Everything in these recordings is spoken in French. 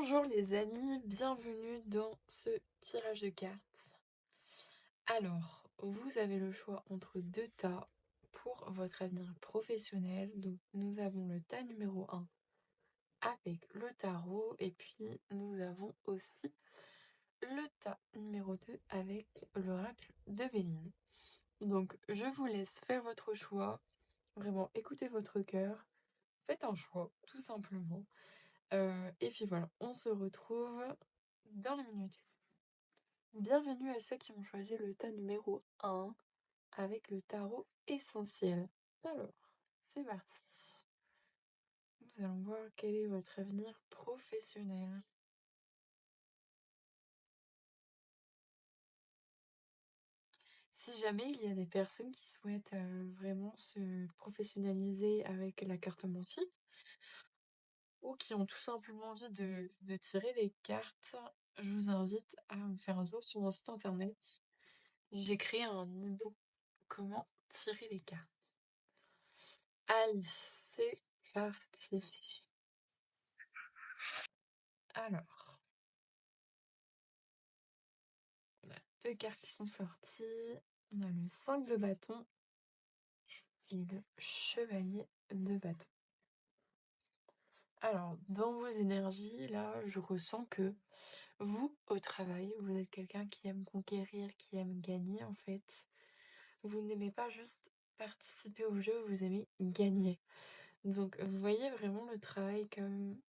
Bonjour les amis, bienvenue dans ce tirage de cartes. Alors, vous avez le choix entre deux tas pour votre avenir professionnel. Donc, nous avons le tas numéro 1 avec le tarot et puis nous avons aussi le tas numéro 2 avec l'oracle de Béline. Donc, je vous laisse faire votre choix. Vraiment, écoutez votre cœur. Faites un choix, tout simplement. Et puis voilà, on se retrouve dans les minutes. Bienvenue à ceux qui ont choisi le tas numéro 1 avec le tarot essentiel. Alors, c'est parti. Nous allons voir quel est votre avenir professionnel. Si jamais il y a des personnes qui souhaitent vraiment se professionnaliser avec la cartomancie ou qui ont tout simplement envie de tirer les cartes, je vous invite à me faire un tour sur mon site internet. J'ai créé un e-book comment tirer les cartes. Allez, c'est parti. Alors, on a deux cartes qui sont sorties. On a le 5 de bâton et le chevalier de bâton. Alors, dans vos énergies, là, je ressens que vous, au travail, vous êtes quelqu'un qui aime conquérir, qui aime gagner, en fait. Vous n'aimez pas juste participer au jeu, vous aimez gagner. Donc, vous voyez vraiment le travail comme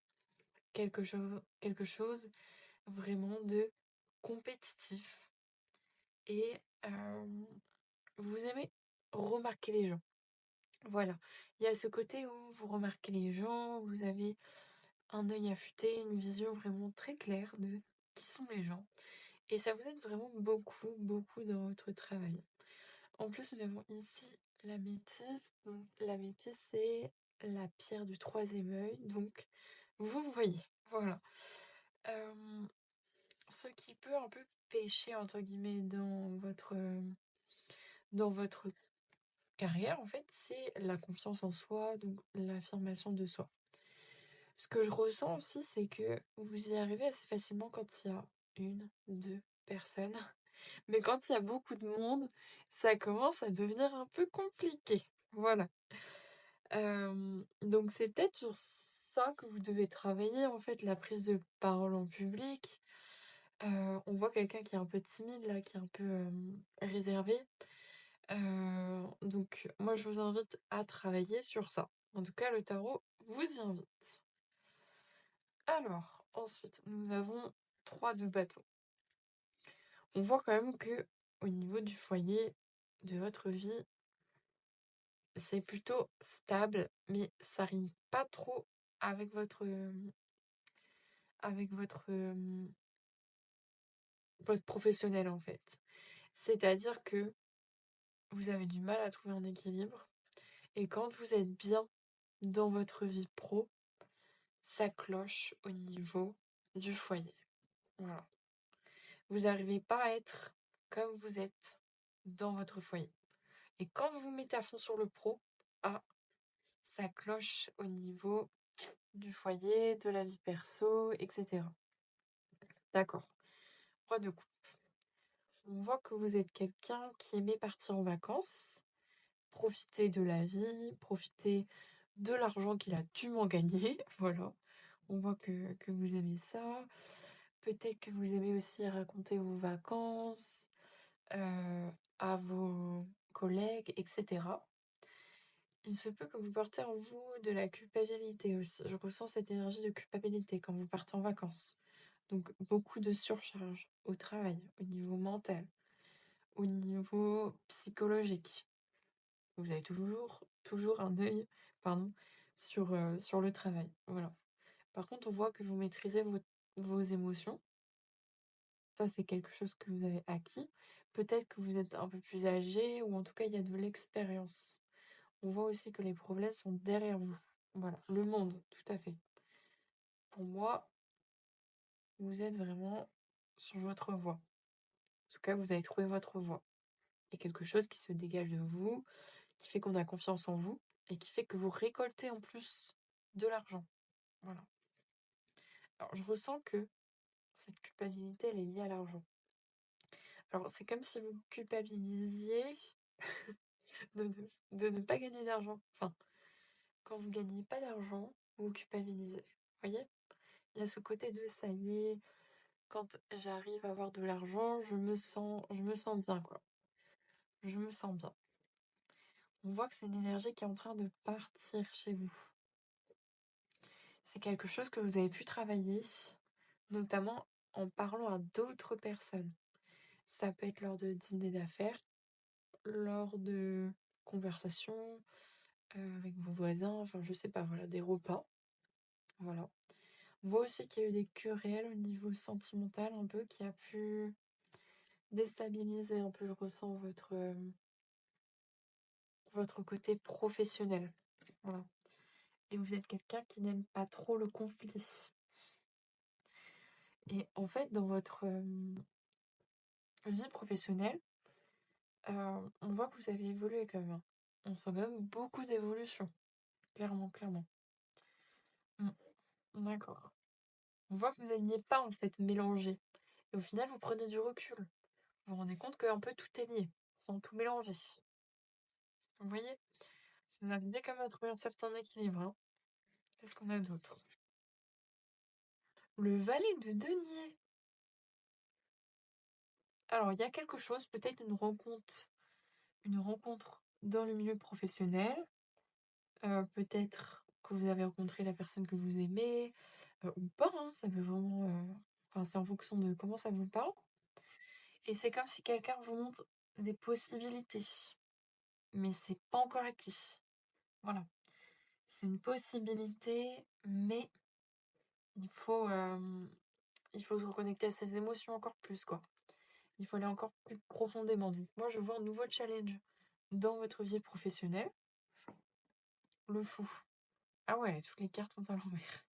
quelque chose vraiment de compétitif. Et vous aimez remarquer les gens. Voilà. Il y a ce côté où vous remarquez les gens, vous avez un œil affûté, une vision vraiment très claire de qui sont les gens. Et ça vous aide vraiment beaucoup, beaucoup dans votre travail. En plus, nous avons ici la métisse. Donc, la métisse, c'est la pierre du troisième œil. Donc, vous voyez. Voilà. Ce qui peut un peu pêcher, entre guillemets, dans votre carrière, en fait, c'est la confiance en soi, donc l'affirmation de soi. Ce que je ressens aussi, c'est que vous y arrivez assez facilement quand il y a une, deux personnes. Mais quand il y a beaucoup de monde, ça commence à devenir un peu compliqué. Voilà. Donc c'est peut-être sur ça que vous devez travailler, en fait, la prise de parole en public. On voit quelqu'un qui est un peu timide, là, qui est un peu réservé. Donc moi je vous invite à travailler sur ça. En tout cas, le tarot vous y invite. Alors, ensuite, nous avons 3 de bâton. On voit quand même que au niveau du foyer de votre vie, c'est plutôt stable, mais ça rime pas trop avec votre professionnel en fait. C'est-à-dire que vous avez du mal à trouver un équilibre et quand vous êtes bien dans votre vie pro, ça cloche au niveau du foyer. Voilà. Vous n'arrivez pas à être comme vous êtes dans votre foyer. Et quand vous vous mettez à fond sur le pro, ah, ça cloche au niveau du foyer, de la vie perso, etc. D'accord. Roi de coupe. On voit que vous êtes quelqu'un qui aimait partir en vacances, profiter de la vie, profiter de l'argent qu'il a dûment gagné. Voilà. On voit que vous aimez ça. Peut-être que vous aimez aussi raconter vos vacances à vos collègues, etc. Il se peut que vous portez en vous de la culpabilité aussi. Je ressens cette énergie de culpabilité quand vous partez en vacances. Donc beaucoup de surcharge au travail, au niveau mental, au niveau psychologique. Vous avez toujours un œil, sur le travail. Voilà. Par contre, on voit que vous maîtrisez vos émotions. Ça, c'est quelque chose que vous avez acquis. Peut-être que vous êtes un peu plus âgé ou en tout cas, il y a de l'expérience. On voit aussi que les problèmes sont derrière vous. Voilà, le monde, tout à fait. Pour moi, vous êtes vraiment sur votre voie. En tout cas, vous avez trouvé votre voie. Il y a quelque chose qui se dégage de vous, qui fait qu'on a confiance en vous et qui fait que vous récoltez en plus de l'argent. Voilà. Alors, je ressens que cette culpabilité, elle est liée à l'argent. Alors, c'est comme si vous culpabilisiez de ne pas gagner d'argent. Enfin, quand vous gagnez pas d'argent, vous culpabilisez. Vous voyez? Il y a ce côté de ça y est, quand j'arrive à avoir de l'argent, je me sens bien, quoi. Je me sens bien. On voit que c'est une énergie qui est en train de partir chez vous. C'est quelque chose que vous avez pu travailler, notamment en parlant à d'autres personnes. Ça peut être lors de dîners d'affaires, lors de conversations avec vos voisins, enfin je sais pas, voilà, des repas. Voilà. On voit aussi qu'il y a eu des querelles au niveau sentimental un peu qui a pu déstabiliser un peu, je ressens, votre côté professionnel. Voilà. Et vous êtes quelqu'un qui n'aime pas trop le conflit. Et en fait, dans votre vie professionnelle, on voit que vous avez évolué quand même, hein. On sent quand même beaucoup d'évolution. Clairement, clairement. Mm, d'accord. On voit que vous n'aimiez pas en fait mélanger. Et au final, vous prenez du recul. Vous vous rendez compte qu'un peu tout est lié, sans tout mélanger. Vous voyez? Vous arrivez quand même à trouver un certain équilibre, hein. Qu'est-ce qu'on a d'autre? Le valet de denier. Alors, il y a quelque chose, peut-être une rencontre dans le milieu professionnel. Peut-être que vous avez rencontré la personne que vous aimez, ou pas, hein, ça peut vraiment... Enfin, c'est en fonction de comment ça vous parle. Et c'est comme si quelqu'un vous montre des possibilités, mais c'est pas encore acquis. Voilà. C'est une possibilité, mais il faut, il faut se reconnecter à ses émotions encore plus, quoi. Il faut aller encore plus profondément. Donc, moi, je vois un nouveau challenge dans votre vie professionnelle. Le fou. Ah ouais, toutes les cartes sont à l'envers.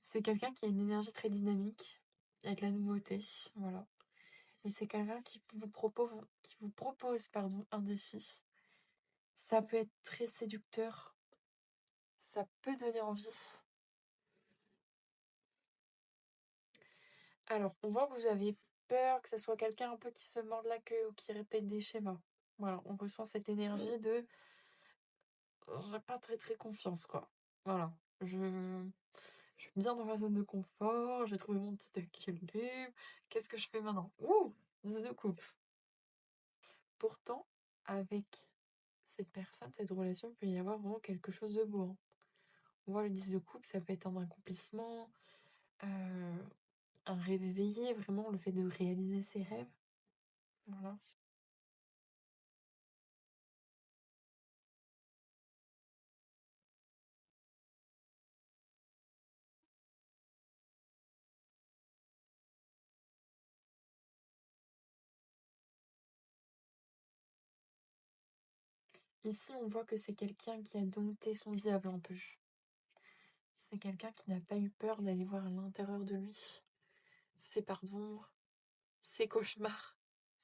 C'est quelqu'un qui a une énergie très dynamique, avec la nouveauté, voilà. Et c'est quelqu'un qui vous propose, pardon, un défi. Ça peut être très séducteur, ça peut donner envie. Alors, on voit que vous avez peur que ce soit quelqu'un un peu qui se morde la queue ou qui répète des schémas. Voilà, on ressent cette énergie de j'ai pas très très confiance, quoi. Voilà, je suis bien dans ma zone de confort, j'ai trouvé mon petit équilibre. Qu'est-ce que je fais maintenant? Ouh, 10 de coupe. Pourtant, avec cette personne, cette relation, il peut y avoir vraiment quelque chose de beau, hein. On voit le 10 de coupe, ça peut être un accomplissement, euh, un rêve éveillé, vraiment le fait de réaliser ses rêves. Voilà. Ici, on voit que c'est quelqu'un qui a dompté son diable un peu. C'est quelqu'un qui n'a pas eu peur d'aller voir à l'intérieur de lui ses parts d'ombre, ses cauchemars,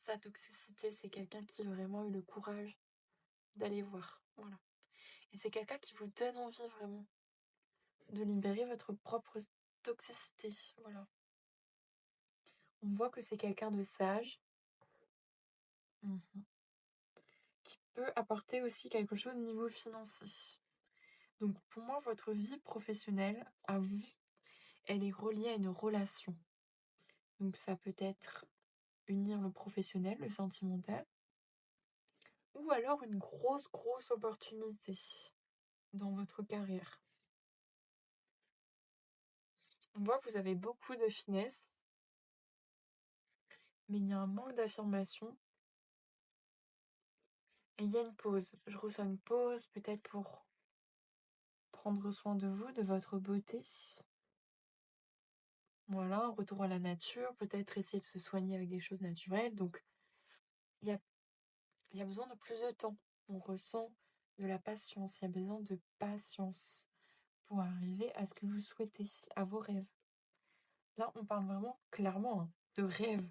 sa toxicité. C'est quelqu'un qui a vraiment eu le courage d'aller voir. Voilà. Et c'est quelqu'un qui vous donne envie vraiment de libérer votre propre toxicité. Voilà. On voit que c'est quelqu'un de sage, qui peut apporter aussi quelque chose au niveau financier. Donc pour moi, votre vie professionnelle, à vous, elle est reliée à une relation. Donc ça peut être unir le professionnel, le sentimental, ou alors une grosse, grosse opportunité dans votre carrière. On voit que vous avez beaucoup de finesse, mais il y a un manque d'affirmation et il y a une pause. Je ressens une pause peut-être pour prendre soin de vous, de votre beauté. Voilà, un retour à la nature, peut-être essayer de se soigner avec des choses naturelles. Donc, il y a, il y a besoin de plus de temps. On ressent de la patience. Il y a besoin de patience pour arriver à ce que vous souhaitez, à vos rêves. Là, on parle vraiment clairement, hein, de rêve.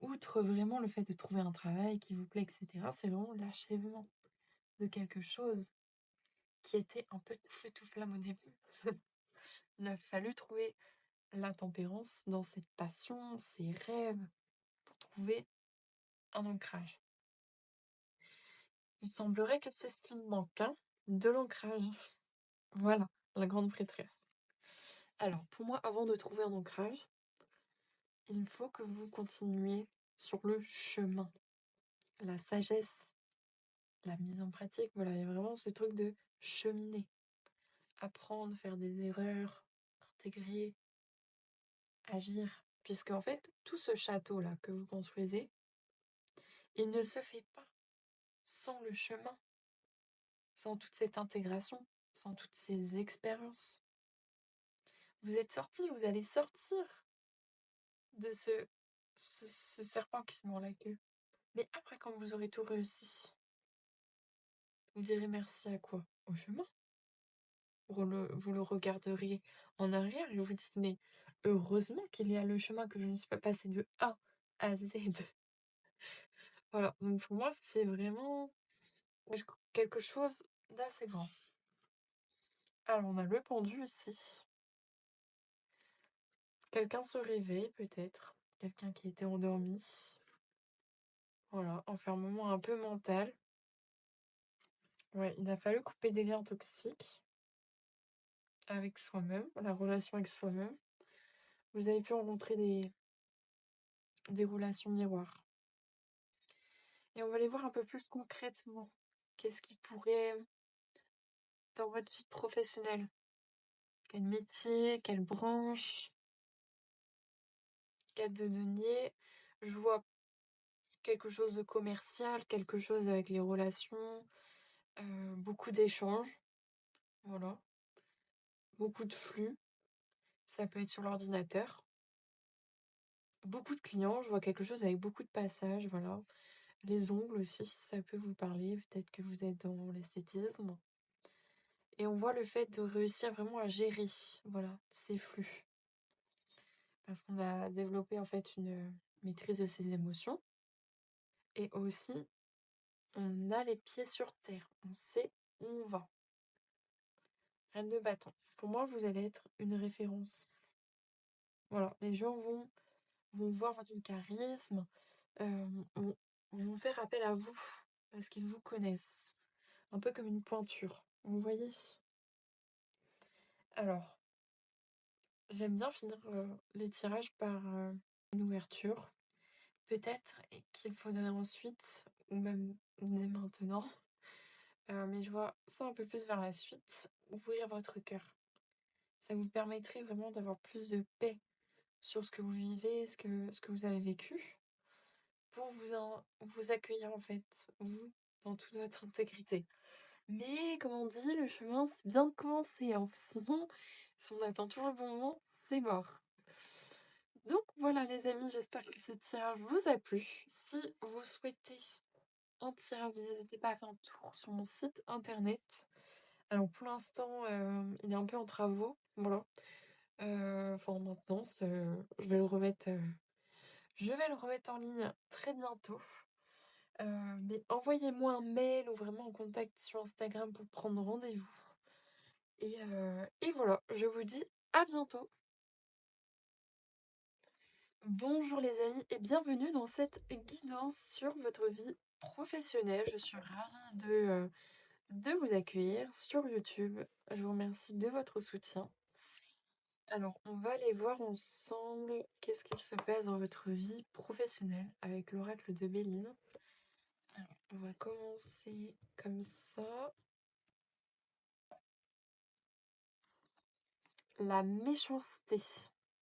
Outre vraiment le fait de trouver un travail qui vous plaît, etc., c'est vraiment l'achèvement de quelque chose qui était un peu tout feu tout flamme au début. Il a fallu trouver la tempérance dans cette passion, ces rêves, pour trouver un ancrage. Il semblerait que c'est ce qui me manque, hein, de l'ancrage. Voilà, la grande prêtresse. Alors, pour moi, avant de trouver un ancrage, il faut que vous continuiez sur le chemin. La sagesse, la mise en pratique, voilà, il y a vraiment ce truc de cheminer. Apprendre, faire des erreurs, intégrer, agir. Puisque en fait, tout ce château-là que vous construisez, il ne se fait pas sans le chemin, sans toute cette intégration, sans toutes ces expériences. Vous êtes sortis, vous allez sortir de ce serpent qui se mord la queue. Mais après, quand vous aurez tout réussi, vous direz merci à quoi? Au chemin. Vous le regarderez en arrière et vous vous dites, mais heureusement qu'il y a le chemin, que je ne suis pas passée de A à Z. Voilà, donc pour moi, c'est vraiment quelque chose d'assez grand. Alors, on a le pendu ici. Quelqu'un se réveille, peut-être. Quelqu'un qui était endormi. Voilà, enfermement un peu mental. Ouais, il a fallu couper des liens toxiques avec soi-même, la relation avec soi-même. Vous avez pu rencontrer des relations miroirs. Et on va les voir un peu plus concrètement. Qu'est-ce qui pourrait, dans votre vie professionnelle, quel métier, quelle branche, quête de denier, je vois quelque chose de commercial, quelque chose avec les relations, beaucoup d'échanges, voilà, beaucoup de flux, ça peut être sur l'ordinateur, beaucoup de clients, je vois quelque chose avec beaucoup de passages, voilà, les ongles aussi, si ça peut vous parler, peut-être que vous êtes dans l'esthétisme. Et on voit le fait de réussir vraiment à gérer, voilà, ces flux. Parce qu'on a développé en fait une maîtrise de ses émotions. Et aussi, on a les pieds sur terre. On sait où on va. Reine de bâton. Pour moi, vous allez être une référence. Voilà, les gens vont voir votre charisme, vont faire appel à vous parce qu'ils vous connaissent. Un peu comme une pointure. Vous voyez? Alors, j'aime bien finir les tirages par une ouverture. Peut-être qu'il faudrait ensuite, ou même dès maintenant, mais je vois ça un peu plus vers la suite, ouvrir votre cœur. Ça vous permettrait vraiment d'avoir plus de paix sur ce que vous vivez, ce que vous avez vécu, pour vous accueillir en fait, vous, dans toute votre intégrité. Mais comme on dit, le chemin c'est bien de commencer, hein. Sinon, si on attend toujours le bon moment, c'est mort. Donc voilà les amis, j'espère que ce tirage vous a plu. Si vous souhaitez un tirage, n'hésitez pas à faire un tour sur mon site internet. Alors pour l'instant, il est un peu en travaux, voilà. Enfin en maintenance, je vais le remettre en ligne très bientôt. Mais envoyez-moi un mail ou vraiment en contact sur Instagram pour prendre rendez-vous. Et voilà, je vous dis à bientôt. Bonjour les amis et bienvenue dans cette guidance sur votre vie professionnelle. Je suis ravie de vous accueillir sur YouTube. Je vous remercie de votre soutien. Alors, on va aller voir ensemble qu'est-ce qu'il se passe dans votre vie professionnelle avec l'oracle de Béline. Alors, on va commencer comme ça. La méchanceté.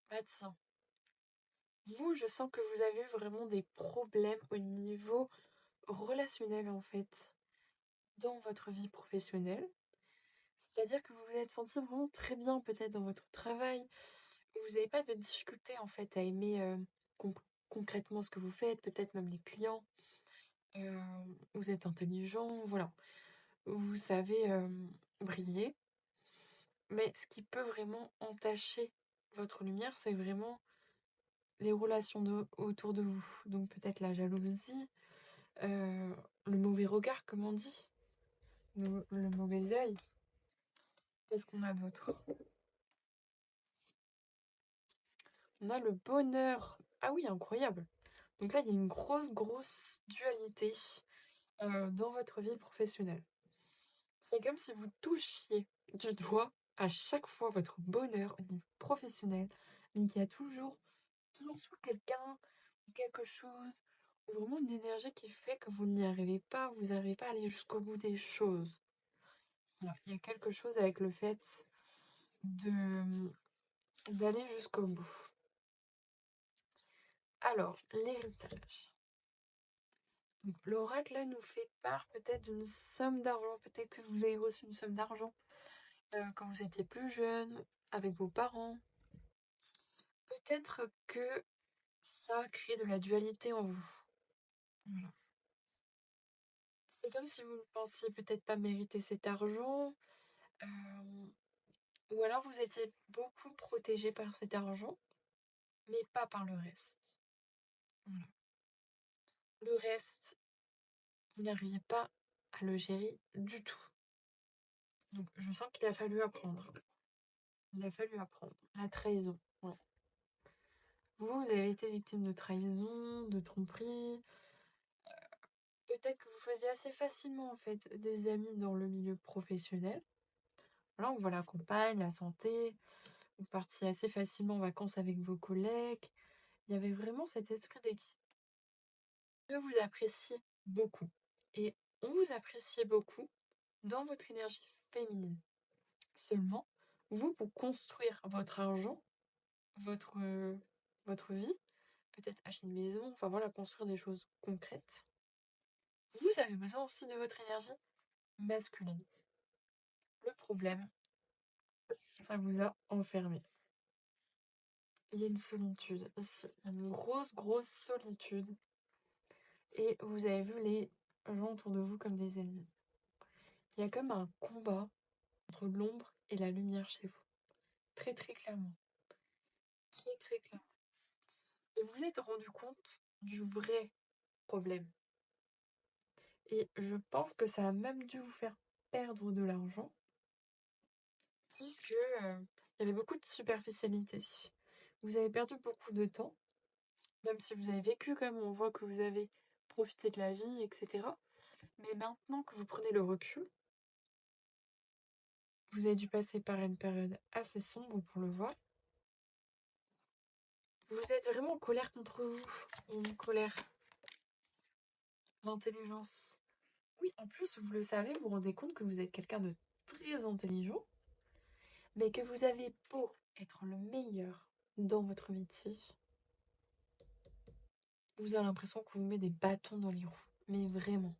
Ah tiens. Vous, je sens que vous avez vraiment des problèmes au niveau relationnel en fait dans votre vie professionnelle. C'est-à-dire que vous vous êtes senti vraiment très bien peut-être dans votre travail. Vous n'avez pas de difficulté en fait à aimer con- concrètement ce que vous faites, peut-être même les clients. Euh, vous êtes intelligent, voilà. Vous savez briller. Mais ce qui peut vraiment entacher votre lumière, c'est vraiment les relations autour de vous. Donc peut-être la jalousie, euh, le mauvais regard, comme on dit, le mauvais œil. Qu'est-ce qu'on a d'autre? On a le bonheur. Ah oui, incroyable. Donc là, il y a une grosse dualité dans votre vie professionnelle. C'est comme si vous touchiez du doigt à chaque fois votre bonheur au niveau professionnel, mais qu'il y a toujours soit quelqu'un ou quelque chose, ou vraiment une énergie qui fait que vous n'y arrivez pas, vous n'arrivez pas à aller jusqu'au bout des choses. Voilà. Il y a quelque chose avec le fait de d'aller jusqu'au bout. Alors, l'héritage. Donc, l'oracle là nous fait part peut-être d'une somme d'argent. Peut-être que vous avez reçu une somme d'argent quand vous étiez plus jeune, avec vos parents. Peut-être que ça crée de la dualité en vous. Voilà. C'est comme si vous ne pensiez peut-être pas mériter cet argent, ou alors vous étiez beaucoup protégé par cet argent, mais pas par le reste. Voilà. Le reste, vous n'arriviez pas à le gérer du tout. Donc je sens qu'il a fallu apprendre. Il a fallu apprendre. La trahison. Ouais. Vous avez été victime de trahison, de tromperie. Peut-être que vous faisiez assez facilement en fait des amis dans le milieu professionnel. Voilà, on voit la compagne, la santé. Vous partiez assez facilement en vacances avec vos collègues. Il y avait vraiment cet esprit d'équipe que vous appréciez beaucoup. Et on vous appréciait beaucoup dans votre énergie féminine. Seulement, vous, pour construire votre argent, votre, votre vie, peut-être acheter une maison, enfin voilà, construire des choses concrètes, vous avez besoin aussi de votre énergie masculine. Le problème, ça vous a enfermé. Il y a une solitude ici, il y a une grosse solitude. Et vous avez vu les gens autour de vous comme des ennemis. Il y a comme un combat entre l'ombre et la lumière chez vous. Très clairement. Très clairement. Et vous vous êtes rendu compte du vrai problème. Et je pense que ça a même dû vous faire perdre de l'argent, puisque il y avait beaucoup de superficialité. Vous avez perdu beaucoup de temps, même si vous avez vécu comme on voit que vous avez profité de la vie, etc. Mais maintenant que vous prenez le recul, vous avez dû passer par une période assez sombre pour le voir. Vous êtes vraiment en colère contre vous. Une colère. L'intelligence. Oui, en plus, vous le savez, vous vous rendez compte que vous êtes quelqu'un de très intelligent, mais que vous avez beau être le meilleur dans votre métier, vous avez l'impression qu'on vous met des bâtons dans les roues. Mais vraiment.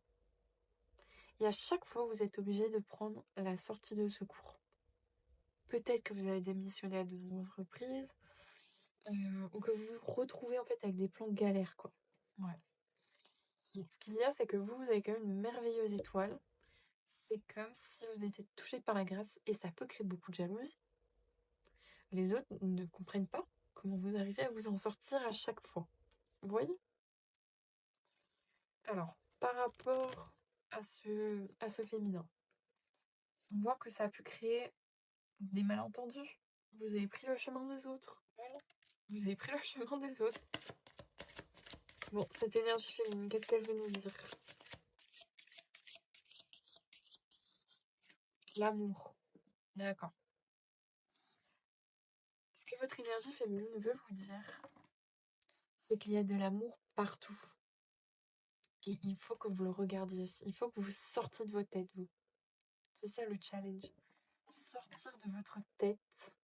Et à chaque fois, vous êtes obligé de prendre la sortie de secours. Peut-être que vous avez démissionné de vos entreprises, ou que vous vous retrouvez en fait avec des plans galères, quoi. Ouais. Ce qu'il y a, c'est que vous avez quand même une merveilleuse étoile. C'est comme si vous étiez touché par la grâce et ça peut créer beaucoup de jalousie. Les autres ne comprennent pas comment vous arrivez à vous en sortir à chaque fois. Vous voyez? Alors, par rapport à ce féminin, on voit que ça a pu créer des malentendus. Vous avez pris le chemin des autres. Voilà. Vous avez pris le chemin des autres. Bon, cette énergie féminine, qu'est-ce qu'elle veut nous dire? L'amour. D'accord. Ce que votre énergie féminine veut vous dire, c'est qu'il y a de l'amour partout. Et il faut que vous le regardiez. Il faut que vous sortiez de votre tête, vous. C'est ça le challenge. Sortir de votre tête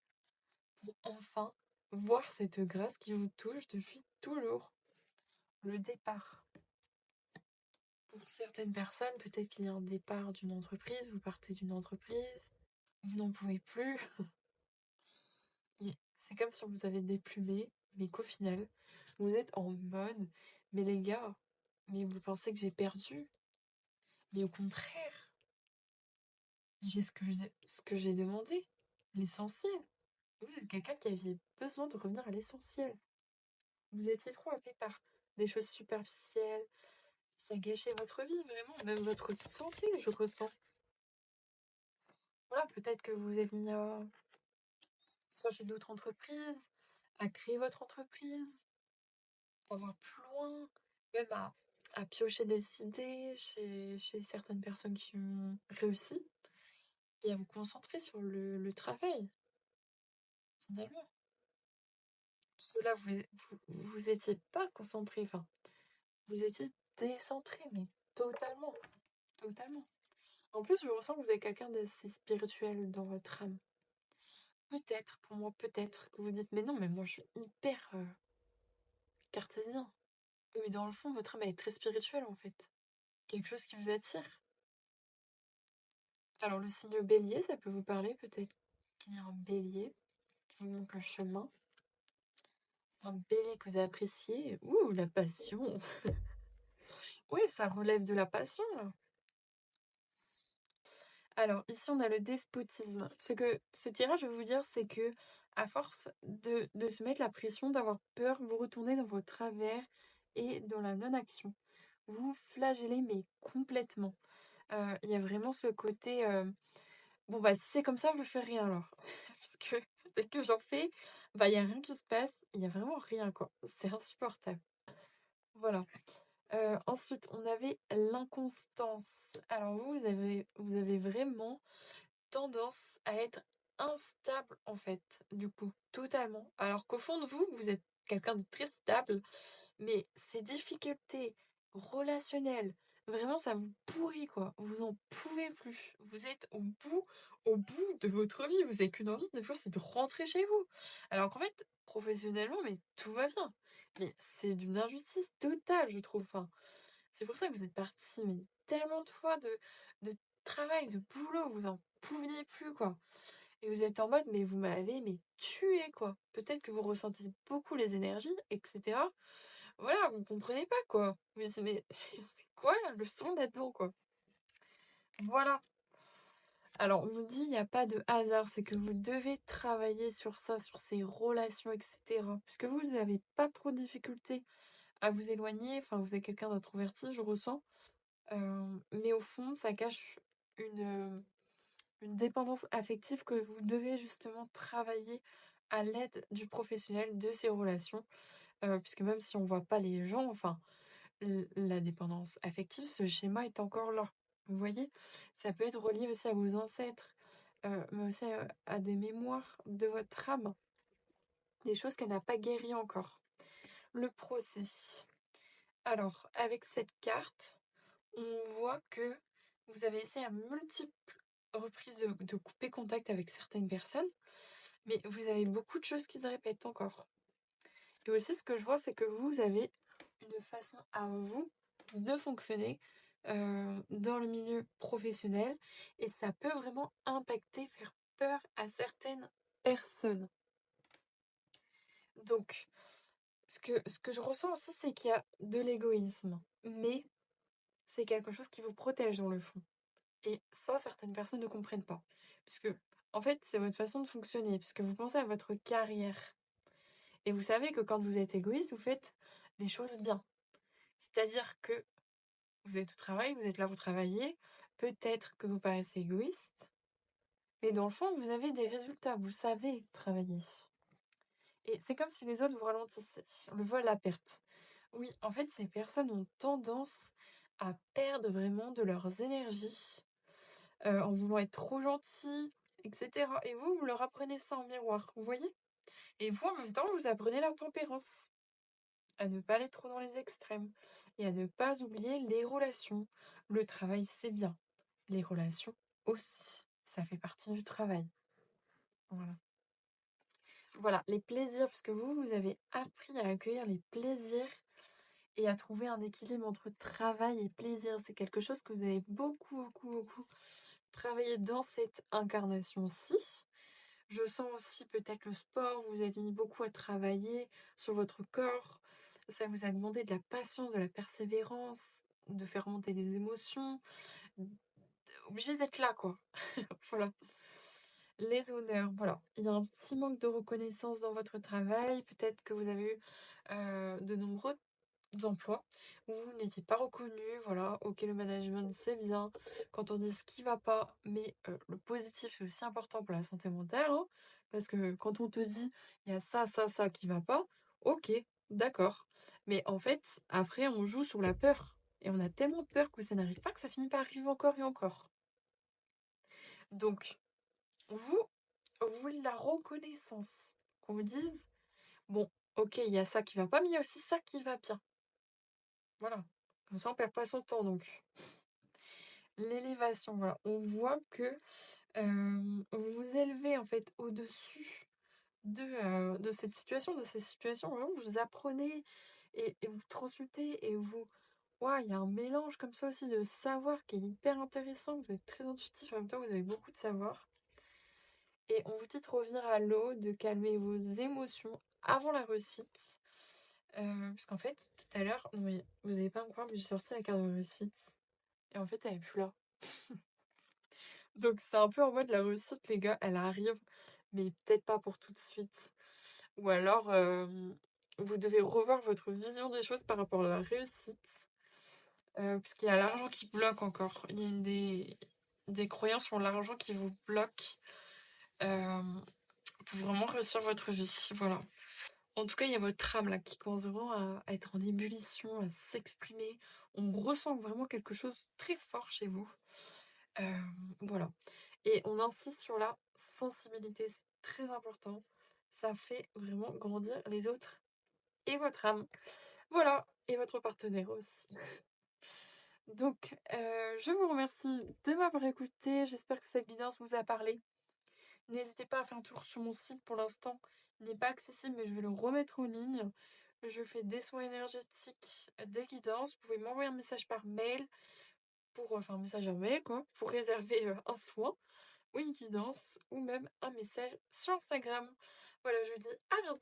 pour enfin voir cette grâce qui vous touche depuis toujours. Le départ. Pour certaines personnes, peut-être qu'il y a un départ d'une entreprise, vous partez d'une entreprise, vous n'en pouvez plus. Et c'est comme si on vous avait déplumé, mais qu'au final, vous êtes en mode, mais les gars, mais vous pensez que j'ai perdu? Mais au contraire, j'ai ce que j'ai demandé, l'essentiel. Vous êtes quelqu'un qui avait besoin de revenir à l'essentiel. Vous étiez trop happé par des choses superficielles. Ça gâchait votre vie, vraiment, même votre santé, je ressens. Voilà, peut-être que vous êtes mis à changer d'autres entreprises, à créer votre entreprise, à voir plus loin, même à piocher des idées chez certaines personnes qui ont réussi et à vous concentrer sur le travail, finalement. Parce que là, vous étiez pas concentré, enfin, vous étiez décentré, mais totalement, totalement. En plus, je ressens que vous êtes quelqu'un d'assez spirituel dans votre âme. Peut-être, pour moi, peut-être que vous dites, mais non, mais moi je suis hyper cartésien. Oui, mais dans le fond, votre âme elle est très spirituelle en fait. Quelque chose qui vous attire. Alors, le signe bélier, ça peut vous parler peut-être qu'il y a un bélier qui vous montre le chemin. Un bélier que vous appréciez. Ouh, la passion. Oui, ça relève de la passion là. Alors, ici, on a le despotisme. Ce tirage, je vais vous dire, c'est que à force de se mettre la pression, d'avoir peur, vous retournez dans vos travers et dans la non-action. Vous vous flagellez, mais complètement. Il y a vraiment ce côté, bon, bah, si c'est comme ça, je fais rien alors. Parce que dès que j'en fais, bah, il y a rien qui se passe. Il y a vraiment rien, quoi. C'est insupportable. Voilà. Ensuite, on avait l'inconstance. Alors vous avez vraiment tendance à être instable en fait, du coup, totalement. Alors qu'au fond de vous, vous êtes quelqu'un de très stable, mais ces difficultés relationnelles, vraiment ça vous pourrit quoi. Vous en pouvez plus. Vous êtes au bout de votre vie. Vous avez qu'une envie, des fois, c'est de rentrer chez vous. Alors qu'en fait, professionnellement, mais tout va bien. Mais c'est d'une injustice totale, je trouve. Enfin, c'est pour ça que vous êtes parti, mais tellement de fois de travail, de boulot, vous en pouviez plus, quoi. Et vous êtes en mode, mais vous m'avez mais tué, quoi. Peut-être que vous ressentez beaucoup les énergies, etc. Voilà, vous comprenez pas, quoi. Vous dites, mais c'est quoi la leçon là-dedans, quoi. Voilà. Alors, on vous dit, il n'y a pas de hasard, c'est que vous devez travailler sur ça, sur ces relations, etc. Puisque vous n'avez pas trop de difficultés à vous éloigner, enfin, vous êtes quelqu'un d'introverti, je ressens. Mais au fond, ça cache une dépendance affective que vous devez justement travailler à l'aide du professionnel de ces relations. Puisque même si on voit pas les gens, enfin, la dépendance affective, ce schéma est encore là. Vous voyez? Ça peut être relié aussi à vos ancêtres, mais aussi à des mémoires de votre âme, des choses qu'elle n'a pas guéries encore. Le procès. Alors, avec cette carte, on voit que vous avez essayé à multiples reprises de couper contact avec certaines personnes, mais vous avez beaucoup de choses qui se répètent encore. Et aussi, ce que je vois, c'est que vous avez une façon à vous de fonctionner dans le milieu professionnel et ça peut vraiment impacter, faire peur à certaines personnes. Donc, ce que je ressens aussi, c'est qu'il y a de l'égoïsme, mais c'est quelque chose qui vous protège dans le fond. Et ça, certaines personnes ne comprennent pas. Puisque, en fait, c'est votre façon de fonctionner, puisque vous pensez à votre carrière. Et vous savez que quand vous êtes égoïste, vous faites les choses bien. C'est-à-dire que vous êtes au travail, vous êtes là, vous travaillez. Peut-être que vous paraissez égoïste, mais dans le fond, vous avez des résultats, vous savez travailler. Et c'est comme si les autres vous ralentissaient, le vol à perte. Oui, en fait, ces personnes ont tendance à perdre vraiment de leurs énergies en voulant être trop gentils, etc. Et vous leur apprenez ça en miroir, vous voyez? Et vous, en même temps, vous apprenez la tempérance, à ne pas aller trop dans les extrêmes et à ne pas oublier les relations. Le travail, c'est bien. Les relations aussi. Ça fait partie du travail. Voilà. Voilà, les plaisirs, parce que vous avez appris à accueillir les plaisirs et à trouver un équilibre entre travail et plaisir. C'est quelque chose que vous avez beaucoup, beaucoup, beaucoup travaillé dans cette incarnation-ci. Je sens aussi peut-être le sport, vous êtes mis beaucoup à travailler sur votre corps. Ça vous a demandé de la patience, de la persévérance, de faire remonter des émotions. Obligé d'être là, quoi. Voilà. Les honneurs, voilà. Il y a un petit manque de reconnaissance dans votre travail. Peut-être que vous avez eu de nombreux emplois où vous n'étiez pas reconnu, voilà, OK, le management, c'est bien quand on dit ce qui va pas, mais le positif, c'est aussi important pour la santé mentale, hein, parce que quand on te dit: «Il y a ça, ça, ça qui va pas», OK, d'accord, mais en fait, après, on joue sur la peur et on a tellement peur que ça n'arrive pas que ça finit par arriver encore et encore. Donc vous, vous voulez la reconnaissance, qu'on vous dise: «Bon, OK, il y a ça qui va pas, mais il y a aussi ça qui va bien». Voilà, comme ça on perd pas son temps non plus. L'élévation, voilà, on voit que, vous vous élevez en fait au-dessus de cette situation, de ces situations, vraiment vous apprenez et vous transmutez et vous waouh, il y a un mélange comme ça aussi de savoir qui est hyper intéressant, vous êtes très intuitif, en même temps vous avez beaucoup de savoir et on vous dit de revenir à l'eau, de calmer vos émotions avant la réussite, puisqu'en fait tout à l'heure, non mais vous allez pas me croire, mais j'ai sorti la carte de réussite et en fait elle est plus là. Donc c'est un peu en mode la réussite les gars, elle arrive, mais peut-être pas pour tout de suite. Ou alors, vous devez revoir votre vision des choses par rapport à la réussite, puisqu'il y a l'argent qui bloque encore. Il y a des croyances sur l'argent qui vous bloquent, pour vraiment réussir votre vie, voilà. En tout cas, il y a votre âme là qui commence vraiment à être en ébullition, à s'exprimer. On ressent vraiment quelque chose de très fort chez vous. Voilà. Et on insiste sur la sensibilité, c'est très important. Ça fait vraiment grandir les autres et votre âme. Voilà, et votre partenaire aussi. Donc, je vous remercie de m'avoir écouté. J'espère que cette guidance vous a parlé. N'hésitez pas à faire un tour sur mon site pour l'instant. Il n'est pas accessible, mais je vais le remettre en ligne. Je fais des soins énergétiques, des guidances. Vous pouvez m'envoyer un message par mail enfin un message à mail quoi, pour réserver un soin ou une guidance ou même un message sur Instagram. Voilà, je vous dis à bientôt.